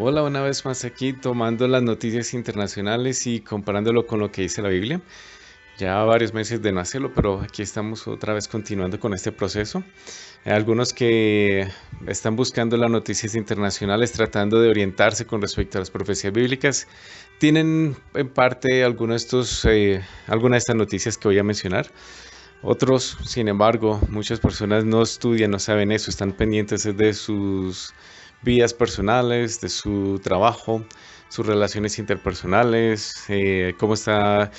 Hola, una vez más aquí tomando las noticias internacionales y comparándolo con lo que dice la Biblia. Ya varios meses de no hacerlo, pero aquí estamos otra vez continuando con este proceso. Hay algunos que están buscando las noticias internacionales tratando de orientarse con respecto a las profecías bíblicas. Tienen en parte algunas de estas noticias que voy a mencionar. Otros, sin embargo, muchas personas no estudian, no saben eso, están pendientes de sus vidas personales, de su trabajo, sus relaciones interpersonales, cómo está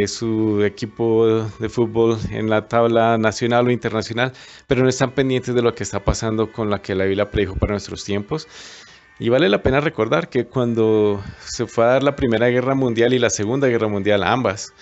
su equipo de fútbol en la tabla nacional o internacional, pero no están pendientes de lo que está pasando con la que la Biblia predijo para nuestros tiempos. Y vale la pena recordar que cuando se fue a dar la Primera Guerra Mundial y la Segunda Guerra Mundial, ambas,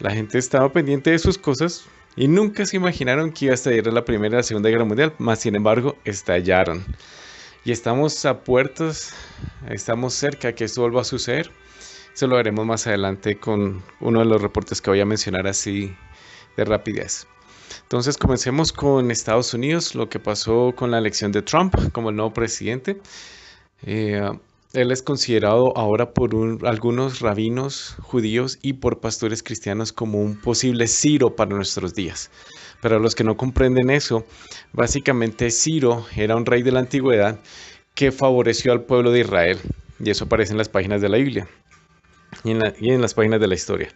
la gente estaba pendiente de sus cosas y nunca se imaginaron que iba a estallar la Primera y la Segunda Guerra Mundial, más sin embargo estallaron. Y estamos a puertas, estamos cerca que esto vuelva a suceder. Eso lo veremos más adelante con uno de los reportes que voy a mencionar así de rapidez. Entonces comencemos con Estados Unidos, lo que pasó con la elección de Trump como el nuevo presidente. Eh, Él es considerado ahora por algunos rabinos judíos y por pastores cristianos como un posible Ciro para nuestros días. Para los que no comprenden eso, básicamente Ciro era un rey de la antigüedad que favoreció al pueblo de Israel. Y eso aparece en las páginas de la Biblia y en las páginas de la historia.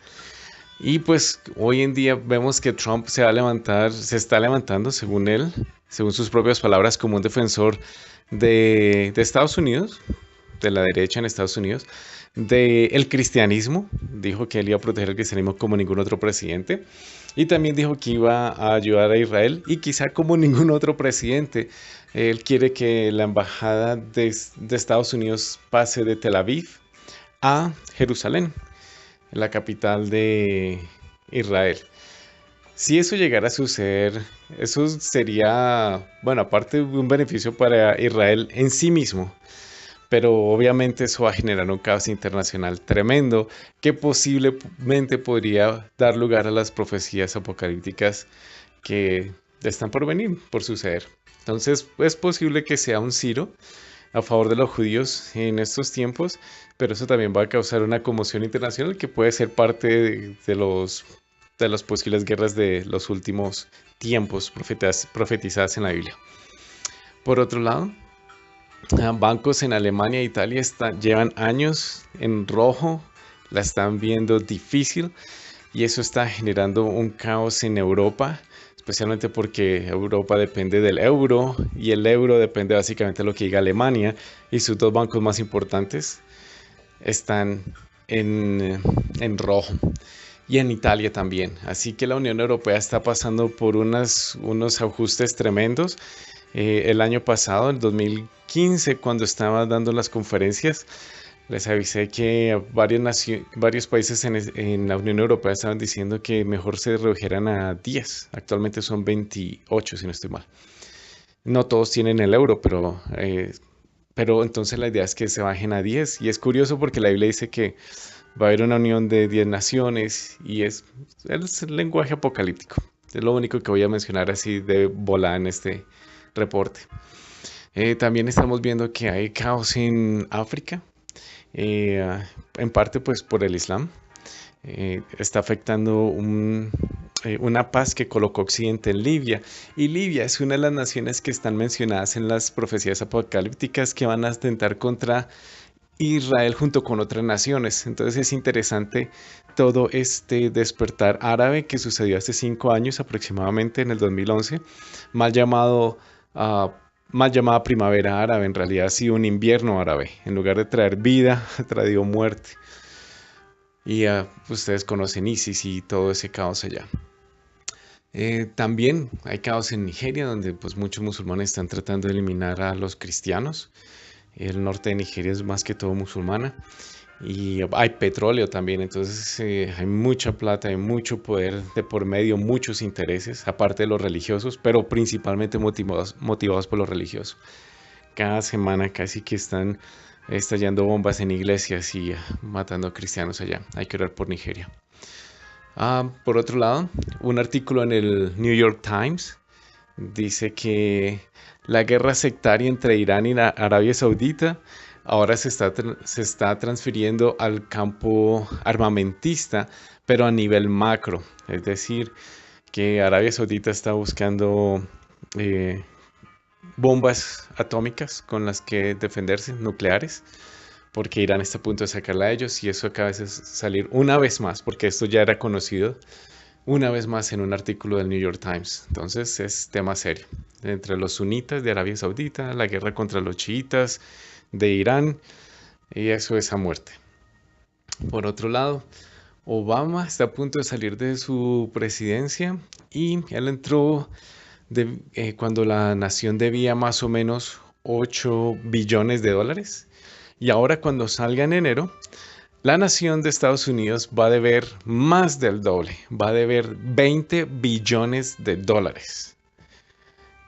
Y pues hoy en día vemos que Trump se va a levantar, se está levantando, según él, según sus propias palabras, como un defensor de Estados Unidos, de la derecha en Estados Unidos, del cristianismo. Dijo que él iba a proteger el cristianismo como ningún otro presidente. Y también dijo que iba a ayudar a Israel y quizá como ningún otro presidente. Él quiere que la embajada de Estados Unidos pase de Tel Aviv a Jerusalén, la capital de Israel. Si eso llegara a suceder, eso sería, bueno, aparte de un beneficio para Israel en sí mismo, pero obviamente eso va a generar un caos internacional tremendo que posiblemente podría dar lugar a las profecías apocalípticas que están por venir, por suceder. Entonces es posible que sea un Ciro a favor de los judíos en estos tiempos, pero eso también va a causar una conmoción internacional que puede ser parte de las posibles guerras de los últimos tiempos profetizadas en la Biblia. Por otro lado, bancos en Alemania e Italia llevan años en rojo, la están viendo difícil y eso está generando un caos en Europa, especialmente porque Europa depende del euro y el euro depende básicamente de lo que diga Alemania y sus dos bancos más importantes están en rojo y en Italia también. Así que la Unión Europea está pasando por unos ajustes tremendos. El año pasado, en 2015, cuando estaba dando las conferencias, les avisé que varios países en la Unión Europea estaban diciendo que mejor se redujeran a 10. Actualmente son 28, si no estoy mal. No todos tienen el euro, pero entonces la idea es que se bajen a 10. Y es curioso porque la Biblia dice que va a haber una unión de 10 naciones y es el lenguaje apocalíptico. Es lo único que voy a mencionar así de volada en este reporte. También estamos viendo que hay caos en África, en parte pues por el Islam. Está afectando una paz que colocó Occidente en Libia. Y Libia es una de las naciones que están mencionadas en las profecías apocalípticas que van a atentar contra Israel junto con otras naciones. Entonces es interesante todo este despertar árabe que sucedió hace 5 años aproximadamente, en el 2011, mal llamado, ah, mal llamada primavera árabe. En realidad ha sido un invierno árabe. En lugar de traer vida, ha traído muerte. Y ustedes conocen ISIS y todo ese caos allá. También hay caos en Nigeria, donde pues muchos musulmanes están tratando de eliminar a los cristianos. El norte de Nigeria es más que todo musulmana. Y hay petróleo también, entonces hay mucha plata, hay mucho poder de por medio, muchos intereses, aparte de los religiosos, pero principalmente motivados por los religiosos. Cada semana casi que están estallando bombas en iglesias y matando a cristianos allá. Hay que orar por Nigeria. Por otro lado, un artículo en el New York Times dice que la guerra sectaria entre Irán y la Arabia Saudita ahora se está transfiriendo al campo armamentista, pero a nivel macro. Es decir, que Arabia Saudita está buscando eh, bombas atómicas con las que defenderse, nucleares, porque Irán está a punto de sacarla a ellos y eso acaba de salir una vez más, porque esto ya era conocido una vez más en un artículo del New York Times. Entonces es tema serio. Entre los sunitas de Arabia Saudita, la guerra contra los chiitas de Irán, y eso es a muerte. Por otro lado, Obama está a punto de salir de su presidencia y él entró cuando la nación debía más o menos 8 billones de dólares. Y ahora cuando salga en enero, la nación de Estados Unidos va a deber más del doble, va a deber 20 billones de dólares.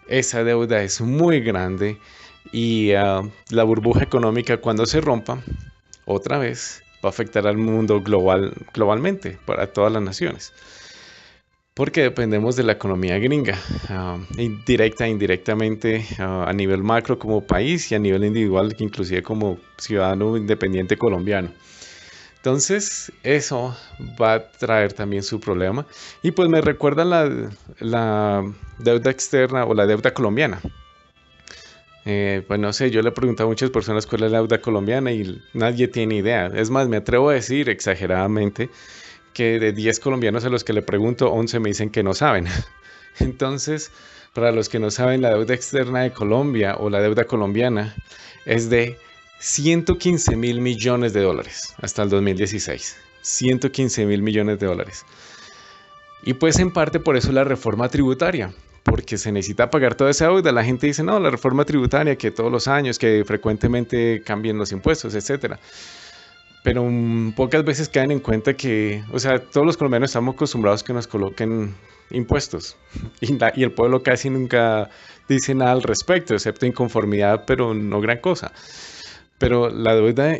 Esa deuda es muy grande y la burbuja económica cuando se rompa, otra vez, va a afectar al mundo globalmente, para todas las naciones. Porque dependemos de la economía gringa, directa e indirectamente a nivel macro como país y a nivel individual, inclusive como ciudadano independiente colombiano. Entonces, eso va a traer también su problema. Y pues me recuerda la deuda externa o la deuda colombiana. Pues no sé, yo le he preguntado a muchas personas cuál es la deuda colombiana y nadie tiene idea. Es más, me atrevo a decir exageradamente que de 10 colombianos a los que le pregunto, 11 me dicen que no saben. Entonces, para los que no saben, la deuda externa de Colombia o la deuda colombiana es de 115 mil millones de dólares hasta el 2016. 115 mil millones de dólares. Y pues en parte por eso la reforma tributaria, porque se necesita pagar toda esa deuda. La gente dice, no, la reforma tributaria, que todos los años, que frecuentemente cambien los impuestos, etcétera. Pero pocas veces caen en cuenta que, o sea, todos los colombianos estamos acostumbrados a que nos coloquen impuestos y el pueblo casi nunca dice nada al respecto, excepto inconformidad, pero no gran cosa. Pero la deuda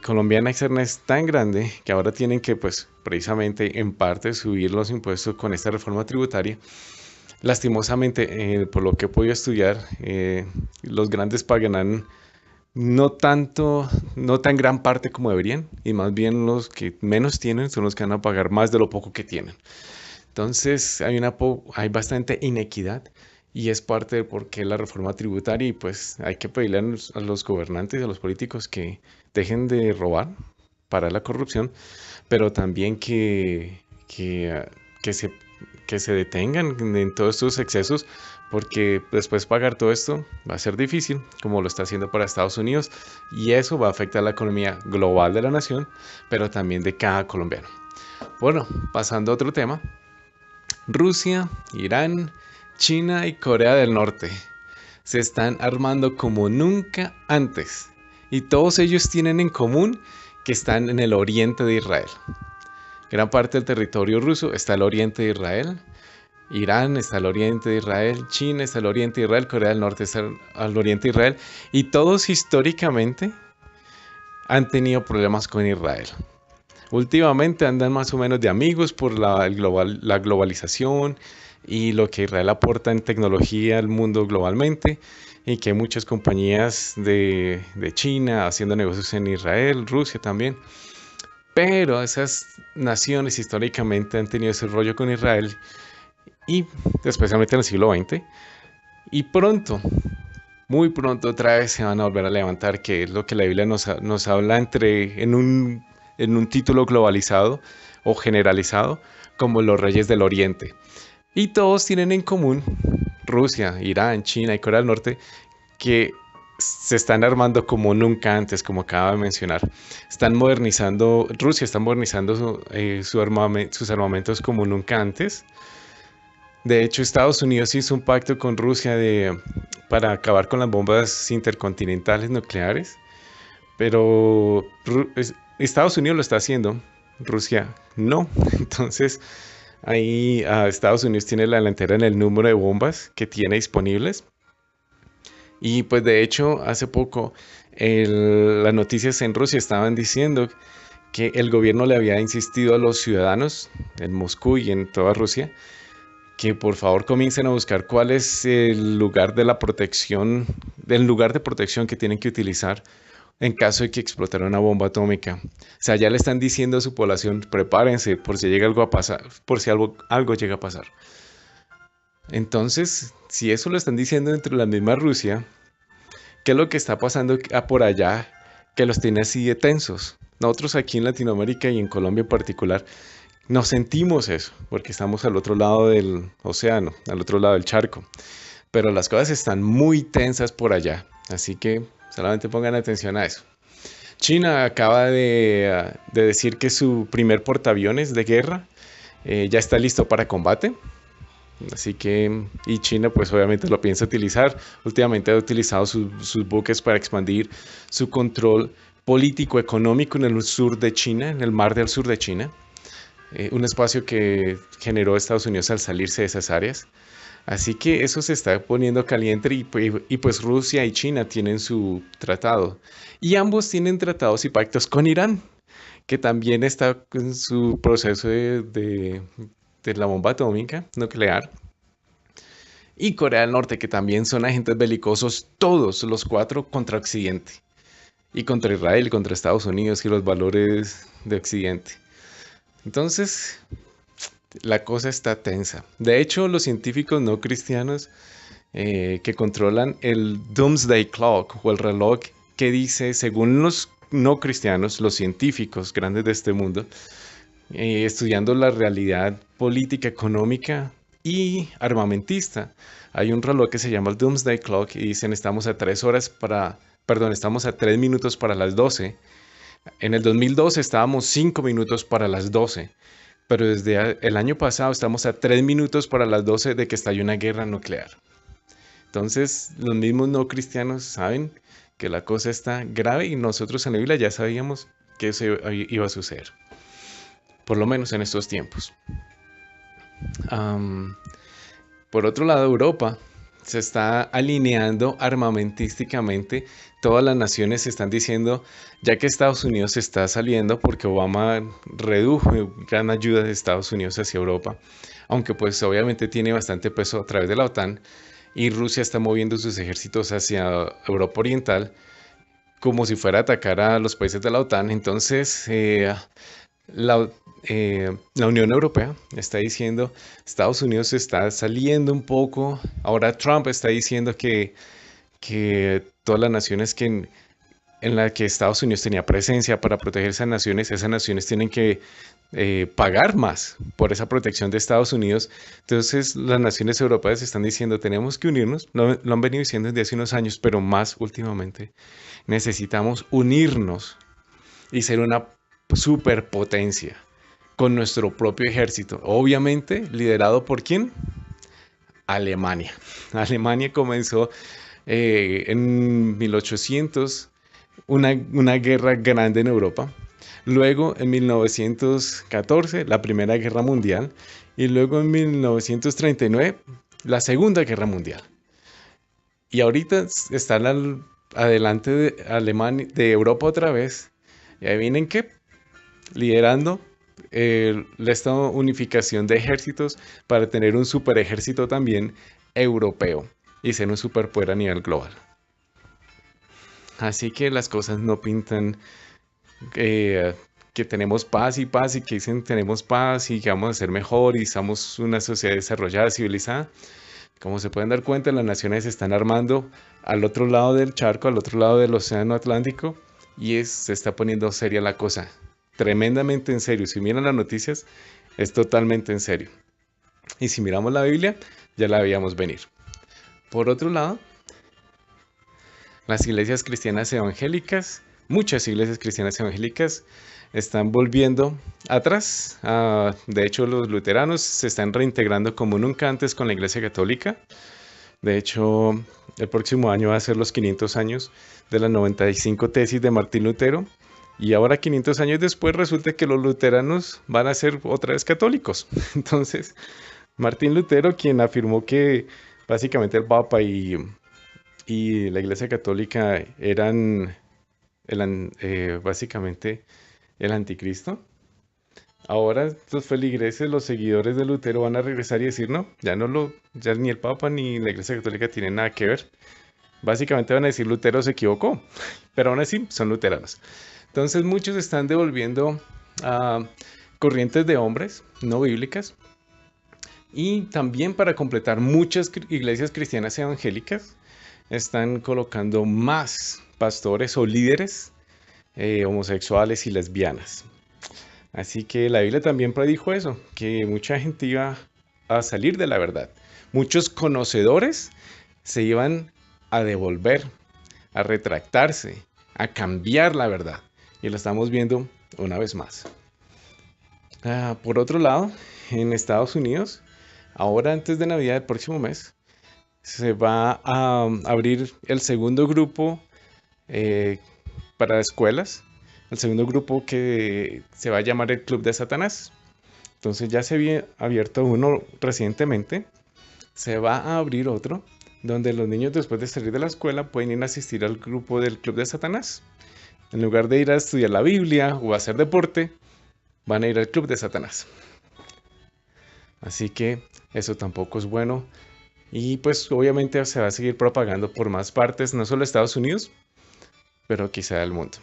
colombiana externa es tan grande que ahora tienen que, pues, precisamente en parte subir los impuestos con esta reforma tributaria. Lastimosamente, por lo que he podido estudiar, los grandes pagarán no tanto, no tan gran parte como deberían, y más bien los que menos tienen son los que van a pagar más de lo poco que tienen. Entonces hay bastante inequidad y es parte de por qué la reforma tributaria y pues hay que pedirle a los gobernantes y a los políticos que dejen de robar para la corrupción, pero también que se detengan en todos estos excesos porque después pagar todo esto va a ser difícil, como lo está haciendo para Estados Unidos, y eso va a afectar la economía global de la nación, pero también de cada colombiano. Bueno, pasando a otro tema, Rusia, Irán, China y Corea del Norte se están armando como nunca antes, y todos ellos tienen en común que están en el oriente de Israel. Gran parte del territorio ruso está al oriente de Israel. Irán está al oriente de Israel, China está al oriente de Israel, Corea del Norte está al oriente de Israel, y todos históricamente han tenido problemas con Israel. Últimamente andan más o menos de amigos por la globalización y lo que Israel aporta en tecnología al mundo globalmente, y que hay muchas compañías de China haciendo negocios en Israel, Rusia también. Pero esas naciones históricamente han tenido ese rollo con Israel y especialmente en el siglo XX, y pronto, muy pronto otra vez se van a volver a levantar, que es lo que la Biblia nos habla en un título globalizado o generalizado, como los reyes del Oriente. Y todos tienen en común, Rusia, Irán, China y Corea del Norte, que se están armando como nunca antes, como acaba de mencionar. Rusia está modernizando sus armamentos como nunca antes. De hecho, Estados Unidos hizo un pacto con Rusia para acabar con las bombas intercontinentales nucleares, pero Estados Unidos lo está haciendo, Rusia no. Entonces, ahí Estados Unidos tiene la delantera en el número de bombas que tiene disponibles. Y pues de hecho, hace poco las noticias en Rusia estaban diciendo que el gobierno le había insistido a los ciudadanos en Moscú y en toda Rusia que por favor comiencen a buscar cuál es el lugar de protección que tienen que utilizar en caso de que explotara una bomba atómica. O sea, ya le están diciendo a su población, prepárense por si llega algo a pasar, por si algo llega a pasar. Entonces, si eso lo están diciendo dentro de la misma Rusia, ¿qué es lo que está pasando por allá que los tiene así de tensos? Nosotros aquí en Latinoamérica y en Colombia en particular nos sentimos eso, porque estamos al otro lado del océano, al otro lado del charco. Pero las cosas están muy tensas por allá, así que solamente pongan atención a eso. China acaba de decir que su primer portaaviones de guerra ya está listo para combate. Así que, y China pues obviamente lo piensa utilizar. Últimamente ha utilizado sus buques para expandir su control político económico en el sur de China, en el mar del sur de China. Un espacio que generó Estados Unidos al salirse de esas áreas. Así que eso se está poniendo caliente y pues Rusia y China tienen su tratado. Y ambos tienen tratados y pactos con Irán, que también está en su proceso de la bomba atómica nuclear. Y Corea del Norte, que también son agentes belicosos, todos los cuatro contra Occidente. Y contra Israel, contra Estados Unidos y los valores de Occidente. Entonces, la cosa está tensa. De hecho, los científicos no cristianos que controlan el Doomsday Clock o el reloj que dice, según los no cristianos, los científicos grandes de este mundo, estudiando la realidad política, económica y armamentista, hay un reloj que se llama el Doomsday Clock y dicen estamos a 3 minutos para las 12. En el 2012 estábamos 5 minutos para las 12. Pero desde el año pasado estamos a 3 minutos para las 12 de que estalle una guerra nuclear. Entonces, los mismos no cristianos saben que la cosa está grave y nosotros en la Biblia ya sabíamos que eso iba a suceder. Por lo menos en estos tiempos. Por otro lado, Europa se está alineando armamentísticamente. Todas las naciones están diciendo, ya que Estados Unidos se está saliendo, porque Obama redujo gran ayuda de Estados Unidos hacia Europa, aunque pues obviamente tiene bastante peso a través de la OTAN, y Rusia está moviendo sus ejércitos hacia Europa Oriental, como si fuera a atacar a los países de la OTAN. Entonces, la, la Unión Europea está diciendo, Estados Unidos está saliendo un poco, ahora Trump está diciendo que todas las naciones en las que Estados Unidos tenía presencia para proteger esas naciones tienen que pagar más por esa protección de Estados Unidos. Entonces las naciones europeas están diciendo, tenemos que unirnos, lo han venido diciendo desde hace unos años, pero más últimamente, necesitamos unirnos y ser una superpotencia con nuestro propio ejército, obviamente liderado por ¿quién? Alemania. Alemania comenzó en 1800 una guerra grande en Europa, luego en 1914 la Primera Guerra Mundial y luego en 1939 la Segunda Guerra Mundial. Y ahorita están adelante de Alemania, de Europa otra vez. Y ahí vienen qué, liderando esta unificación de ejércitos para tener un super ejército también europeo y ser un superpoder a nivel global. Así que las cosas no pintan que tenemos paz y paz y que dicen tenemos paz y que vamos a ser mejor y somos una sociedad desarrollada, civilizada. Como se pueden dar cuenta, las naciones se están armando al otro lado del charco, al otro lado del océano Atlántico y se está poniendo seria la cosa. Tremendamente en serio. Si miran las noticias, es totalmente en serio. Y si miramos la Biblia, ya la veíamos venir. Por otro lado, las iglesias cristianas evangélicas, muchas iglesias cristianas evangélicas, están volviendo atrás. De hecho, los luteranos se están reintegrando como nunca antes con la Iglesia Católica. De hecho, el próximo año va a ser los 500 años de las 95 tesis de Martín Lutero. Y ahora, 500 años después, resulta que los luteranos van a ser otra vez católicos. Entonces, Martín Lutero, quien afirmó que básicamente el Papa y la Iglesia Católica eran básicamente el anticristo. Ahora los feligreses, los seguidores de Lutero van a regresar y decir, no, ya ni el Papa ni la Iglesia Católica tienen nada que ver. Básicamente van a decir Lutero se equivocó, pero aún así son luteranos. Entonces muchos están devolviendo corrientes de hombres no bíblicas, y también para completar muchas iglesias cristianas evangélicas están colocando más pastores o líderes homosexuales y lesbianas. Así que la Biblia también predijo eso, que mucha gente iba a salir de la verdad. Muchos conocedores se iban a devolver, a retractarse, a cambiar la verdad. Y lo estamos viendo una vez más. Por otro lado, en Estados Unidos, ahora antes de Navidad del próximo mes, se va a abrir el segundo grupo para escuelas, el segundo grupo que se va a llamar el Club de Satanás. Entonces ya se había abierto uno recientemente, se va a abrir otro, donde los niños después de salir de la escuela pueden ir a asistir al grupo del Club de Satanás. En lugar de ir a estudiar la Biblia o a hacer deporte, van a ir al Club de Satanás. Así que eso tampoco es bueno. Y pues obviamente se va a seguir propagando por más partes, no solo Estados Unidos, pero quizá del mundo.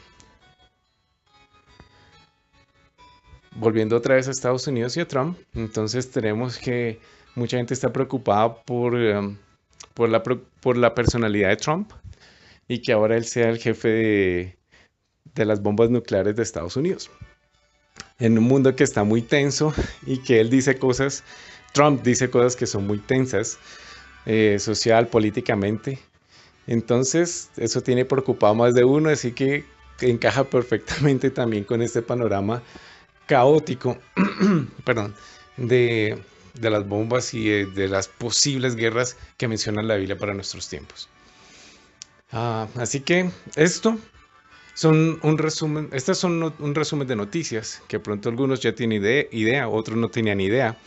Volviendo otra vez a Estados Unidos y a Trump, entonces tenemos que mucha gente está preocupada por la personalidad de Trump y que ahora él sea el jefe de las bombas nucleares de Estados Unidos. En un mundo que está muy tenso y que él dice cosas, Trump dice cosas que son muy tensas, social, políticamente. Entonces, eso tiene preocupado más de uno, así que encaja perfectamente también con este panorama caótico, perdón, de las bombas y de las posibles guerras que menciona la Biblia para nuestros tiempos. Así que estas son un resumen de noticias que pronto algunos ya tienen idea, otros no tenían idea.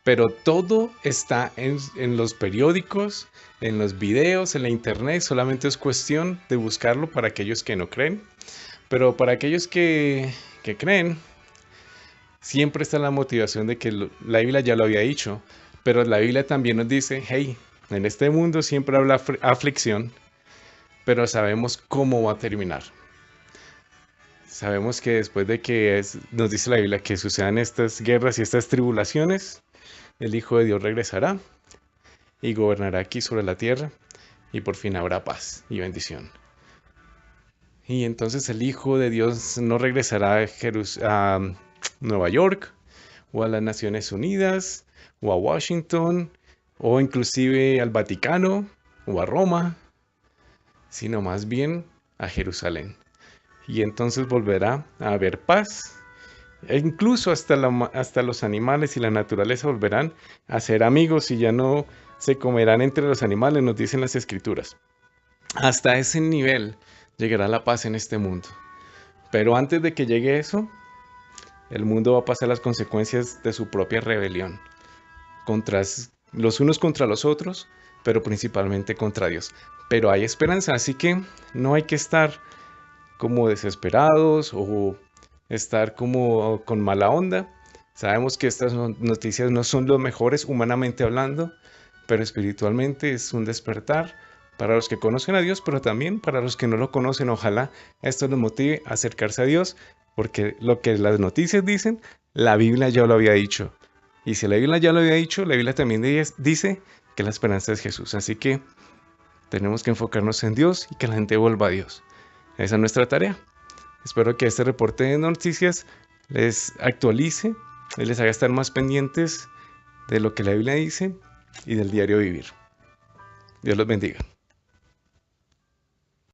Pero todo está en los periódicos, en los videos, en la internet. Solamente es cuestión de buscarlo para aquellos que no creen. Pero para aquellos que creen, siempre está la motivación de que la Biblia ya lo había dicho. Pero la Biblia también nos dice, hey, en este mundo siempre habla aflicción, pero sabemos cómo va a terminar. Sabemos que después de que nos dice la Biblia que sucedan estas guerras y estas tribulaciones, el Hijo de Dios regresará y gobernará aquí sobre la tierra y por fin habrá paz y bendición. Y entonces el Hijo de Dios no regresará a Nueva York o a las Naciones Unidas o a Washington o inclusive al Vaticano o a Roma, sino más bien a Jerusalén. Y entonces volverá a haber paz. E incluso hasta los animales y la naturaleza volverán a ser amigos y ya no se comerán entre los animales, nos dicen las escrituras. Hasta ese nivel llegará la paz en este mundo. Pero antes de que llegue eso, el mundo va a pasar las consecuencias de su propia rebelión. Los unos contra los otros, pero principalmente contra Dios. Pero hay esperanza, así que no hay que estar como desesperados o estar como con mala onda. Sabemos que estas noticias no son lo mejores humanamente hablando, pero espiritualmente es un despertar para los que conocen a Dios, pero también para los que no lo conocen. Ojalá esto los motive a acercarse a Dios, porque lo que las noticias dicen, la Biblia ya lo había dicho. Y si la Biblia ya lo había dicho, la Biblia también dice que la esperanza es Jesús. Así que tenemos que enfocarnos en Dios y que la gente vuelva a Dios. Esa es nuestra tarea. Espero que este reporte de noticias les actualice y les haga estar más pendientes de lo que la Biblia dice y del diario vivir. Dios los bendiga.